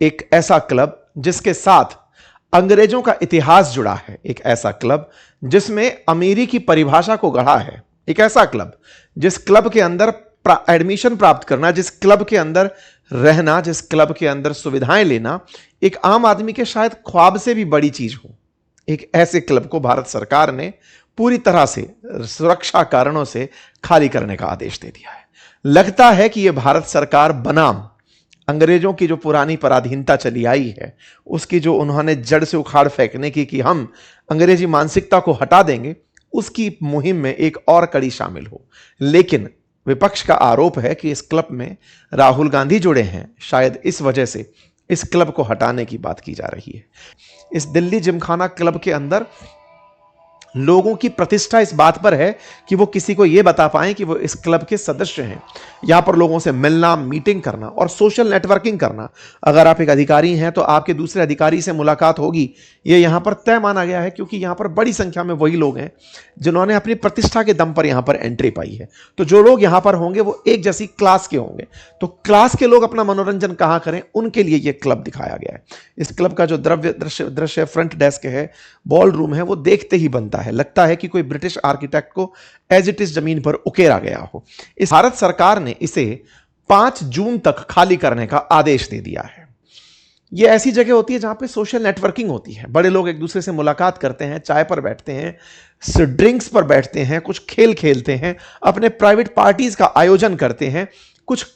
एक ऐसा क्लब जिसके साथ अंग्रेजों का इतिहास जुड़ा है, एक ऐसा क्लब जिसमें अमीरी की परिभाषा को गढ़ा है, एक ऐसा क्लब जिस क्लब के अंदर एडमिशन प्राप्त करना, जिस क्लब के अंदर रहना, जिस क्लब के अंदर सुविधाएं लेना एक आम आदमी के शायद ख्वाब से भी बड़ी चीज हो। एक ऐसे क्लब को भारत सरकार ने पूरी तरह से सुरक्षा कारणों से खाली करने का आदेश दे दिया है। लगता है कि यह भारत सरकार बनाम अंग्रेजों की जो पुरानी पराधीनता चली आई है, उसकी जो उन्होंने जड़ से उखाड़ फेंकने की कि हम अंग्रेजी मानसिकता को हटा देंगे, उसकी मुहिम में एक और कड़ी शामिल हो। लेकिन विपक्ष का आरोप है कि इस क्लब में राहुल गांधी जुड़े हैं, शायद इस वजह से इस क्लब को हटाने की बात की जा रही है। इस दिल्ली जिमखाना क्लब के अंदर लोगों की प्रतिष्ठा इस बात पर है कि वो किसी को यह बता पाएं कि वो इस क्लब के सदस्य हैं। यहां पर लोगों से मिलना, मीटिंग करना और सोशल नेटवर्किंग करना, अगर आप एक अधिकारी हैं तो आपके दूसरे अधिकारी से मुलाकात होगी, ये यहां पर तय माना गया है, क्योंकि यहां पर बड़ी संख्या में वही लोग हैं जिन्होंने अपनी प्रतिष्ठा के दम पर यहां पर एंट्री पाई है। तो जो लोग यहां पर होंगे वो एक जैसी क्लास के होंगे। तो क्लास के लोग अपना मनोरंजन कहां करें, उनके लिए यह क्लब दिखाया गया है। इस क्लब का जो दृश्य फ्रंट डेस्क है, बॉल रूम है, वो देखते ही बनता है, लगता है कि कोई ब्रिटिश आर्किटेक्ट को एज इट इज जमीन पर उकेरा गया हो। इस भारत सरकार ने इसे 5 जून तक खाली करने का आदेश दे दिया है। यह ऐसी जगह होती है जहां पे सोशल नेटवर्किंग होती है, बड़े लोग एक दूसरे से मुलाकात करते हैं, चाय पर बैठते हैं, ड्रिंक्स पर बैठते हैं, कुछ खेल खेलते हैं, अपने प्राइवेट पार्टीज का आयोजन करते हैं, कुछ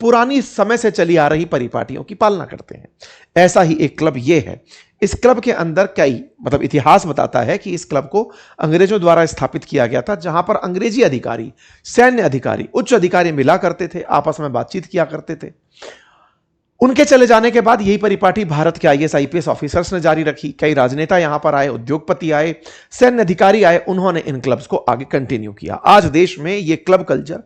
पुरानी समय से चली आ रही परिपाटियों की पालना करते हैं। ऐसा ही एक क्लब यह है। इस क्लब के अंदर इतिहास बताता है कि इस क्लब को अंग्रेजों द्वारा स्थापित किया गया था, जहां पर अंग्रेजी अधिकारी, सैन्य अधिकारी, उच्च अधिकारी मिला करते थे, आपस में बातचीत किया करते थे। उनके चले जाने के बाद यही परिपाटी भारत के आईएएस आईपीएस ऑफिसर्स ने जारी रखी। कई राजनेता यहां पर आए, उद्योगपति आए, सैन्य अधिकारी आए, उन्होंने इन क्लब्स को आगे कंटिन्यू किया। आज देश में यह क्लब कल्चर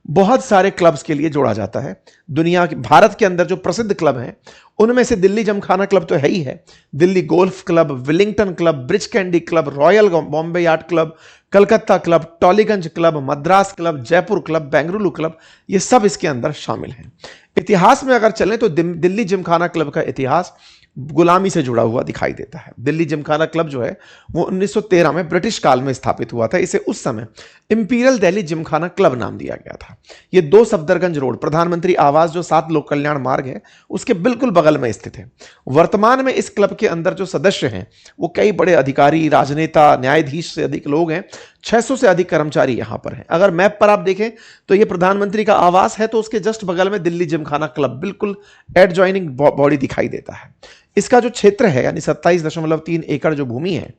बहुत सारे क्लब्स के लिए जोड़ा जाता है। भारत के अंदर जो प्रसिद्ध क्लब हैं उनमें से दिल्ली जिमखाना क्लब तो है ही है, Delhi golf club, Willingdon club, bridge candy club, royal Bombay yard club, Calcutta club, Tollygunge club, Madras club, Jaipur club, Bengaluru club, ये सब इसके अंदर शामिल हैं। इतिहास में अगर चलें तो दिल्ली जिमखाना क्लब का इतिहास गुलामी से जुड़ा हुआ दिखाई देता है। दिल्ली जिमखाना क्लब जो है वो 1913 में ब्रिटिश काल में स्थापित हुआ था। इसे उस समय इंपीरियल दिल्ली जिमखाना क्लब नाम दिया गया था। ये 2 सफदरगंज रोड, प्रधानमंत्री आवास जो 7 लोक कल्याण मार्ग है, उसके बिल्कुल बगल में स्थित है। वर्तमान में इस क्लब के अंदर जो सदस्य हैं वो कई बड़े अधिकारी, राजनेता, न्यायाधीश से अधिक लोग हैं। 600 से अधिक कर्मचारी यहां पर हैं। अगर मैप पर आप देखें तो यह प्रधानमंत्री का आवास है, तो उसके जस्ट बगल में दिल्ली जिमखाना क्लब बिल्कुल एडजॉइनिंग बॉडी दिखाई देता है। इसका जो क्षेत्र है यानी 27.3 एकड़ जो भूमि है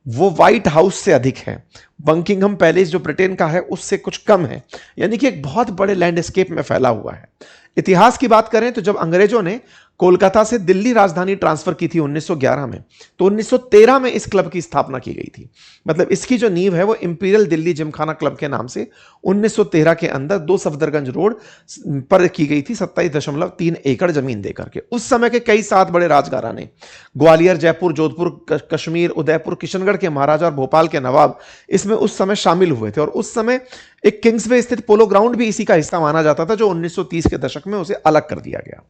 वो व्हाइट हाउस से अधिक है। बकिंघम पैलेस जो ब्रिटेन का है उससे कुछ कम है, यानी कि एक बहुत बड़े लैंडस्केप में फैला हुआ है। इतिहास की बात करें तो जब अंग्रेजों ने कोलकाता से दिल्ली राजधानी ट्रांसफर की थी 1911 में, तो 1913 में इस क्लब की स्थापना की गई थी। मतलब इसकी जो नींव है वो इंपीरियल दिल्ली जिमखाना क्लब के नाम से 1913 के अंदर 2 सफदरगंज रोड पर की गई थी, 27.3 एकड़ जमीन देकर के। उस समय के कई 7 बड़े राजघराने, ग्वालियर, जयपुर, जोधपुर, कश्मीर, उदयपुर, किशनगढ़ के महाराजा और भोपाल के नवाब इसमें उस समय शामिल हुए थे। और उस समय एक किंग्सवे स्थित पोलो ग्राउंड भी इसी का हिस्सा माना जाता था, जो 1930 के दशक में उसे अलग कर दिया गया।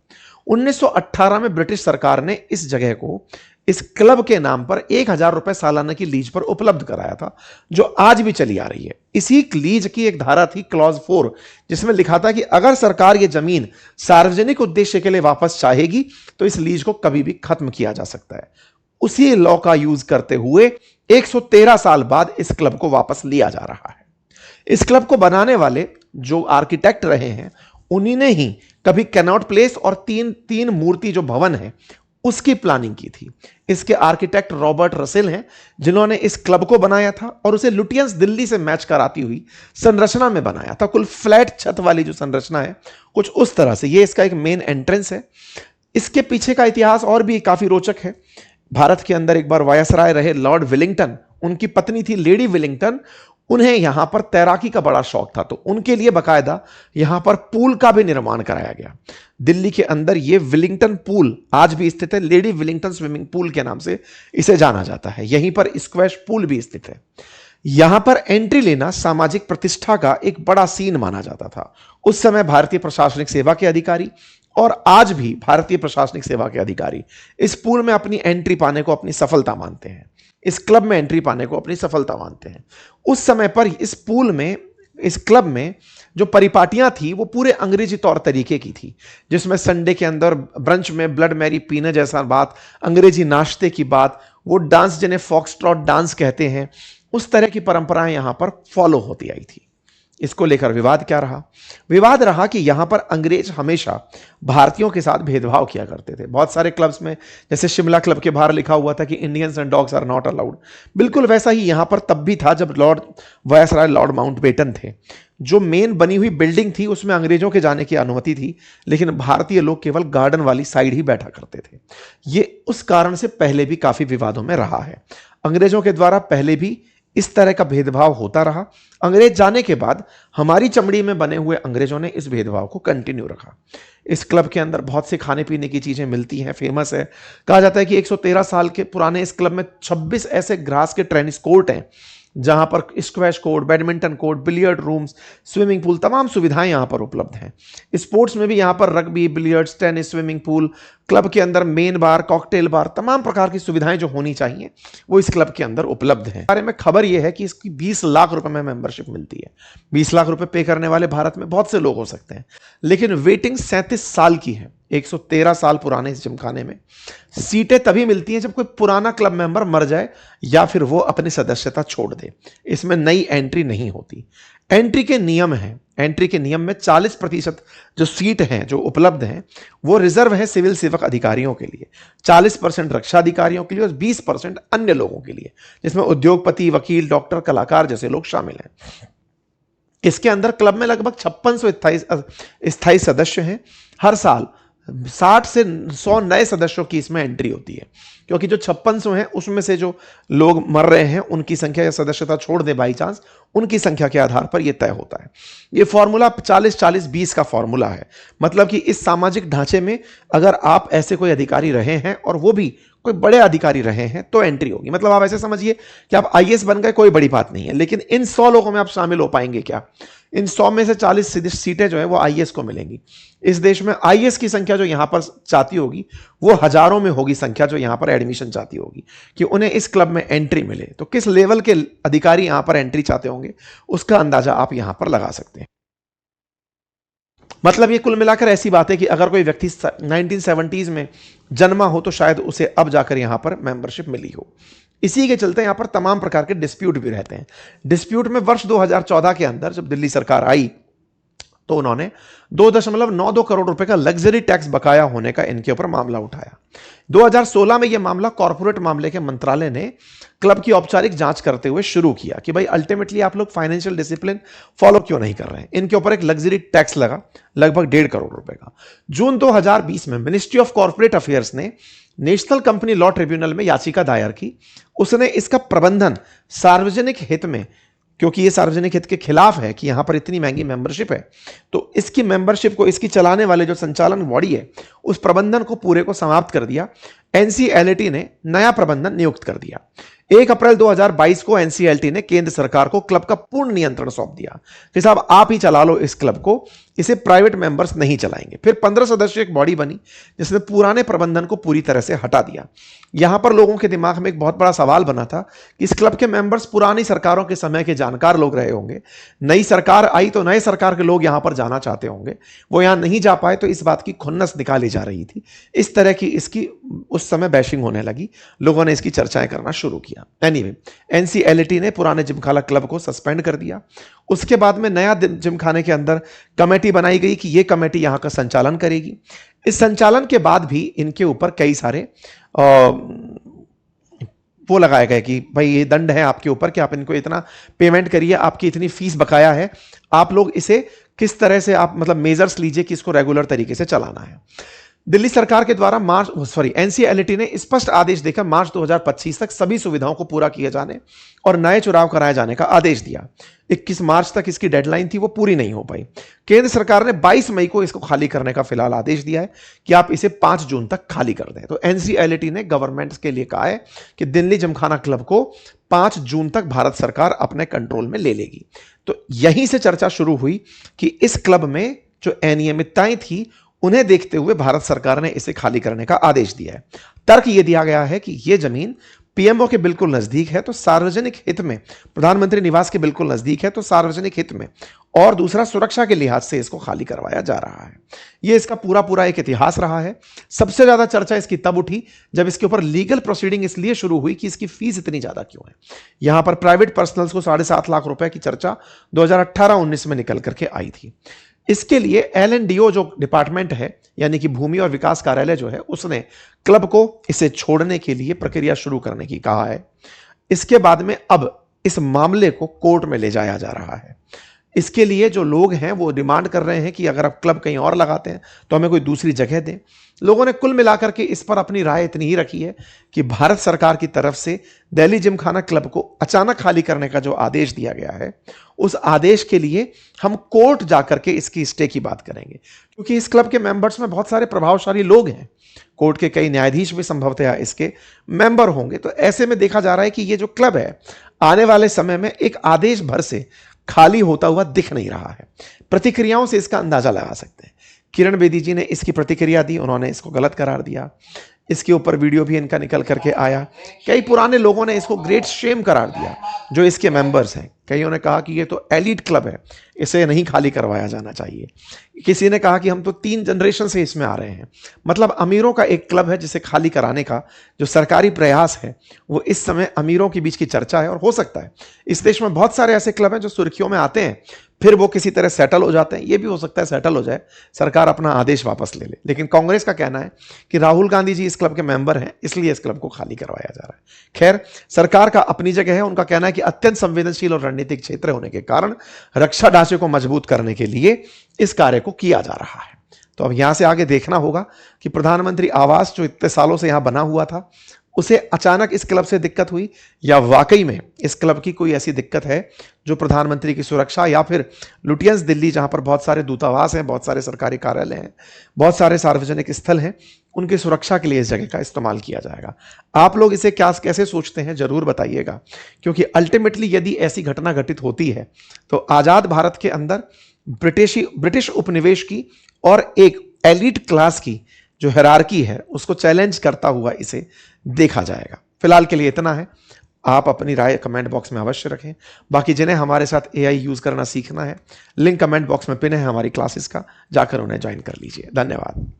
1918 में ब्रिटिश सरकार ने इस जगह को इस क्लब के नाम पर 1000 रुपए सालाना की लीज पर उपलब्ध कराया था, जो आज भी चली आ रही है। इसी लीज की एक धारा थी क्लॉज 4, जिसमें लिखा था कि अगर सरकार यह जमीन सार्वजनिक उद्देश्य के लिए वापस चाहेगी तो इस लीज को कभी भी खत्म किया जा सकता है। उसी लॉ का यूज करते हुए 113 साल बाद इस क्लब को वापस लिया जा रहा है। इस क्लब को बनाने वाले जो आर्किटेक्ट रहे हैं उन्हीं ने ही कभी कैनॉट प्लेस और तीन मूर्ति जो भवन है उसकी प्लानिंग की थी। इसके आर्किटेक्ट रॉबर्ट रसेल हैं, जिन्होंने इस क्लब को बनाया था और उसे लुटियंस दिल्ली से मैच कराती हुई संरचना में बनाया था। कुल फ्लैट छत वाली जो संरचना है कुछ उस तरह से। ये इसका एक मेन एंट्रेंस है। इसके पीछे का इतिहास और भी काफी रोचक है। भारत के अंदर एक बार वायसराय रहे लॉर्ड विलिंगटन, उनकी पत्नी थी लेडी विलिंगटन, उन्हें यहां पर तैराकी का बड़ा शौक था, तो उनके लिए बकायदा यहां पर पूल का भी निर्माण कराया गया। दिल्ली के अंदर यह विलिंगटन पूल आज भी स्थित है। लेडी विलिंगटन स्विमिंग पूल के नाम से इसे जाना जाता है। यहीं पर स्क्वैश पूल भी स्थित है। यहां पर एंट्री लेना सामाजिक प्रतिष्ठा का एक बड़ा सीन माना जाता था। उस समय भारतीय प्रशासनिक सेवा के अधिकारी, और आज भी भारतीय प्रशासनिक सेवा के अधिकारी इस पूल में अपनी एंट्री पाने को अपनी सफलता मानते हैं, इस क्लब में एंट्री पाने को अपनी सफलता मानते हैं। उस समय पर इस पूल में, इस क्लब में जो परिपाटियां थी वो पूरे अंग्रेजी तौर तरीके की थी, जिसमें संडे के अंदर ब्रंच में ब्लड मैरी पीने जैसा बात, अंग्रेजी नाश्ते की बात, वो डांस जिन्हें फॉक्सट्रॉट डांस कहते हैं, उस तरह की परंपराएं यहां पर फॉलो होती आई थी। इसको लेकर विवाद क्या रहा? विवाद रहा कि यहां पर अंग्रेज हमेशा भारतीयों के साथ भेदभाव किया करते थे। बहुत सारे क्लब्स में, जैसे शिमला क्लब के बाहर लिखा हुआ था कि Indians and dogs are not allowed, बिल्कुल वैसा ही यहां पर तब भी था जब लॉर्ड वायसराय लॉर्ड माउंटबेटन थे। जो मेन बनी हुई बिल्डिंग थी उसमें अंग्रेजों के जाने की अनुमति थी, लेकिन भारतीय लोग केवल गार्डन वाली साइड ही बैठा करते थे। ये उस कारण से पहले भी काफी विवादों में रहा है। अंग्रेजों के द्वारा पहले भी इस तरह का भेदभाव होता रहा। अंग्रेज जाने के बाद हमारी चमड़ी में बने हुए अंग्रेजों ने इस भेदभाव को कंटिन्यू रखा। इस क्लब के अंदर बहुत से खाने पीने की चीजें मिलती हैं, फेमस है। कहा जाता है कि 113 साल के पुराने इस क्लब में 26 ऐसे ग्रास के टेनिस कोर्ट हैं, जहां पर squash court, badminton court, billiard rooms, swimming pool, तमाम सुविधाएं यहां पर उपलब्ध हैं। स्पोर्ट्स में भी यहां पर rugby, billiards, tennis, swimming pool, club के अंदर मेन बार, कॉकटेल बार, तमाम प्रकार की सुविधाएं जो होनी चाहिए वो इस क्लब के अंदर उपलब्ध हैं। बारे में खबर यह है कि इसकी 20 लाख रुपए में मेंबरशिप मिलती है। 20 लाख रुपए पे करने वाले भारत में बहुत से लोग हो सकते हैं, लेकिन वेटिंग 37 साल की है। 113 साल पुराने इस जिमखाने में सीटें तभी मिलती हैं जब कोई पुराना क्लब मेंबर मर जाए या फिर वो अपनी सदस्यता छोड़ दे। इसमें नई एंट्री नहीं होती। एंट्री के नियम हैं। एंट्री के नियम में 40% जो सीट हैं जो उपलब्ध हैं वो रिजर्व है सिविल सेवक अधिकारियों के लिए, 40% रक्षा अधिकारियों के लिए और 20% अन्य लोगों के लिए, जिसमें उद्योगपति, वकील, डॉक्टर, कलाकार जैसे लोग शामिल हैं। इसके अंदर क्लब में लगभग 5600 स्थायी सदस्य हैं। हर साल 60 से 100 नए सदस्यों की इसमें एंट्री होती है, क्योंकि जो 5600 हैं उसमें से जो लोग मर रहे हैं उनकी संख्या या सदस्यता छोड़ दे बाई चांस, उनकी संख्या के आधार पर यह तय होता है। यह फॉर्मूला 40-40-20 का फॉर्मूला है। मतलब कि इस सामाजिक ढांचे में अगर आप ऐसे कोई अधिकारी रहे हैं और वो भी कोई बड़े अधिकारी रहे हैं तो एंट्री होगी। मतलब आप ऐसे समझिए कि आप आईएएस बन गए, कोई बड़ी बात नहीं है, लेकिन इन 100 लोगों में आप शामिल हो पाएंगे क्या? इन 100 में से 40 सीटें जो है वो आईएएस को मिलेंगी। इस देश में आईएएस की संख्या जो यहां पर चाहती होगी वो हजारों में होगी संख्या जो यहां पर एडमिशन चाहती होगी कि उन्हें इस क्लब में एंट्री मिले। तो किस लेवल के अधिकारी यहां पर एंट्री चाहते होंगे उसका अंदाजा आप यहां पर लगा सकते हैं। मतलब ये कुल मिलाकर ऐसी बात है कि अगर कोई व्यक्ति 1970s में जन्मा हो तो शायद उसे अब जाकर यहां पर मेंबरशिप मिली हो। इसी के चलते यहां पर तमाम प्रकार के डिस्प्यूट भी रहते हैं। डिस्प्यूट में वर्ष 2014 के अंदर जब दिल्ली सरकार आई तो उन्होंने 2.92 करोड़ रुपए का लग्जरी टैक्स बकाया होने का इनके ऊपर मामला उठाया। 2016 में यह मामला कॉर्पोरेट मामले के मंत्रालय ने क्लब की औपचारिक जांच करते हुए शुरू किया कि भाई अल्टीमेटली आप लोग फाइनेंशियल डिसिप्लिन फॉलो क्यों नहीं कर रहे हैं। इनके ऊपर एक लग्जरी टैक्स लगा लगभग 1.5 करोड़ रुपए का। जून 2020 में मिनिस्ट्री ऑफ कॉर्पोरेट अफेयर्स ने नेशनल कंपनी लॉ ट्रिब्यूनल में याचिका दायर की। उसने इसका प्रबंधन सार्वजनिक हित में, क्योंकि ये सार्वजनिक हित के खिलाफ है कि यहां पर इतनी महंगी मेंबरशिप है, तो इसकी मेंबरशिप को, इसकी चलाने वाले जो संचालन बॉडी है उस प्रबंधन को पूरे को समाप्त कर दिया। एनसीएलटी ने नया प्रबंधन नियुक्त कर दिया। 1 अप्रैल 2022 को एनसीएलटी ने केंद्र सरकार को क्लब का पूर्ण नियंत्रण सौंप दिया कि साहब आप ही चला लो इस क्लब को, इसे प्राइवेट मेंबर्स नहीं चलाएंगे। फिर 15 सदस्यीय एक बॉडी बनी जिसने पुराने प्रबंधन को पूरी तरह से हटा दिया। यहां पर लोगों के दिमाग में एक बहुत बड़ा सवाल बना था कि इस क्लब के मेंबर्स पुरानी सरकारों के समय के जानकार लोग रहे होंगे, नई सरकार आई तो नए सरकार के लोग यहां पर जाना चाहते होंगे, वो यहां नहीं जा पाए तो इस बात की खुन्नस निकाली जा रही थी। इस तरह की इसकी उस समय बैशिंग होने लगी, लोगों ने इसकी चर्चाएं करना शुरू किया। एनीवे, एनसीएलटी ने पुराने जिमखाना क्लब को सस्पेंड कर दिया। उसके बाद में नया जिमखाने के अंदर कमेटी बनाई गई कि यह कमेटी यहां का संचालन करेगी। इस संचालन के बाद भी इनके ऊपर कई सारे वो लगाए गए कि भाई ये दंड है आपके ऊपर कि आप इनको इतना पेमेंट करिए, आपकी इतनी फीस बकाया है, आप लोग इसे किस तरह से आप मतलब मेजर्स लीजिए कि इसको रेगुलर तरीके से चलाना है। दिल्ली सरकार के द्वारा एनसीएलटी ने स्पष्ट आदेश देकर मार्च 2025 तक सभी सुविधाओं को पूरा किए जाने और नए चुनाव कराए जाने का आदेश दिया। 21 मार्च तक इसकी डेडलाइन थी, वो पूरी नहीं हो पाई। केंद्र सरकार ने 22 मई को इसको खाली करने का फिलहाल आदेश दिया है कि आप इसे 5 जून तक खाली कर दें। तो एनसीएलटी ने गवर्नमेंट के लिए कहा है कि दिल्ली जिमखाना क्लब को 5 जून तक भारत सरकार अपने कंट्रोल में ले लेगी। तो यहीं से चर्चा शुरू हुई कि इस क्लब में जो अनियमितताएं थी उन्हें देखते हुए भारत सरकार ने इसे खाली करने का आदेश दिया है। तर्क यह दिया गया है कि यह जमीन पीएमओ के बिल्कुल नजदीक है तो सार्वजनिक हित में, प्रधानमंत्री निवास के बिल्कुल नजदीक है तो सार्वजनिक हित में, और दूसरा सुरक्षा के लिहाज से इसको खाली करवाया जा रहा है। यह इसका पूरा पूरा एक इतिहास रहा है। सबसे ज्यादा चर्चा इसकी तब उठी जब इसके ऊपर लीगल प्रोसीडिंग इसलिए शुरू हुई कि इसकी फीस इतनी ज्यादा क्यों है। यहां पर प्राइवेट पर्सनल्स को 7.5 लाख रुपए की चर्चा 2018-19 में निकल करके आई थी। इसके लिए LNDO जो डिपार्टमेंट है, यानी कि भूमि और विकास कार्यालय जो है, उसने क्लब को इसे छोड़ने के लिए प्रक्रिया शुरू करने की कहा है। इसके बाद में अब इस मामले को कोर्ट में ले जाया जा रहा है। इसके लिए जो लोग हैं वो डिमांड कर रहे हैं कि अगर आप क्लब कहीं और लगाते हैं तो हमें कोई दूसरी जगह दें। लोगों ने कुल मिलाकर के इस पर अपनी राय इतनी ही रखी है कि भारत सरकार की तरफ से दिल्ली जिमखाना क्लब को अचानक खाली करने का जो आदेश दिया गया है, उस आदेश के लिए हम कोर्ट जाकर के इसकी स्टे की बात करेंगे, क्योंकि इस क्लब के मेंबर्स में बहुत सारे प्रभावशाली लोग हैं। कोर्ट के कई न्यायाधीश भी संभवतः इसके मेंबर होंगे। तो ऐसे में देखा जा रहा है कि ये जो क्लब है आने वाले समय में एक आदेश भर से खाली होता हुआ दिख नहीं रहा है। प्रतिक्रियाओं से इसका अंदाजा लगा सकते हैं। किरण बेदी जी ने इसकी प्रतिक्रिया दी, उन्होंने इसको गलत करार दिया। इसके ऊपर वीडियो भी इनका निकल करके आया। कई पुराने लोगों ने इसको ग्रेट शेम करार दिया, जो इसके मेंबर्स हैं। कईयों ने कहा कि ये तो एलीट क्लब है, इसे नहीं खाली करवाया जाना चाहिए। किसी ने कहा कि हम तो 3 जनरेशन से इसमें आ रहे हैं। मतलब अमीरों का एक क्लब है जिसे खाली कराने का जो सरकारी प्रयास है वो इस समय अमीरों के बीच की चर्चा है। और हो सकता है इस देश में बहुत सारे ऐसे क्लब हैं जो सुर्खियों में आते हैं, फिर वो किसी तरह सेटल हो जाते हैं। ये भी हो सकता है सेटल हो जाए, सरकार अपना आदेश वापस ले ले। लेकिन कांग्रेस का कहना है कि राहुल गांधी जी इस क्लब के मेंबर हैं, इसलिए इस क्लब को खाली करवाया जा रहा है। खैर, सरकार का अपनी जगह है। उनका कहना है कि अत्यंत संवेदनशील और रणनीतिक क्षेत्र होने के कारण रक्षा ढांचे को मजबूत करने के लिए इस कार्य को किया जा रहा है। तो अब यहां से आगे देखना होगा कि प्रधानमंत्री आवास जो इतने सालों से यहां बना हुआ था, उसे अचानक इस क्लब से दिक्कत हुई, या वाकई में इस क्लब की कोई ऐसी दिक्कत है जो प्रधानमंत्री की सुरक्षा, या फिर लुटियंस दिल्ली जहां पर बहुत सारे दूतावास हैं, बहुत सारे सरकारी कार्यालय हैं, बहुत सारे सार्वजनिक स्थल हैं, उनकी सुरक्षा के लिए इस जगह का इस्तेमाल किया जाएगा। आप लोग इसे क्या कैसे सोचते हैं जरूर बताइएगा, क्योंकि अल्टीमेटली यदि ऐसी घटना घटित होती है तो आजाद भारत के अंदर ब्रिटिश उपनिवेश की और एक एलीट क्लास की जो हायरार्की है उसको चैलेंज करता हुआ इसे देखा जाएगा। फिलहाल के लिए इतना है। आप अपनी राय कमेंट बॉक्स में अवश्य रखें। बाकी जिन्हें हमारे साथ AI यूज करना सीखना है, लिंक कमेंट बॉक्स में पिन है हमारी क्लासेस का, जाकर उन्हें ज्वाइन कर लीजिए। धन्यवाद।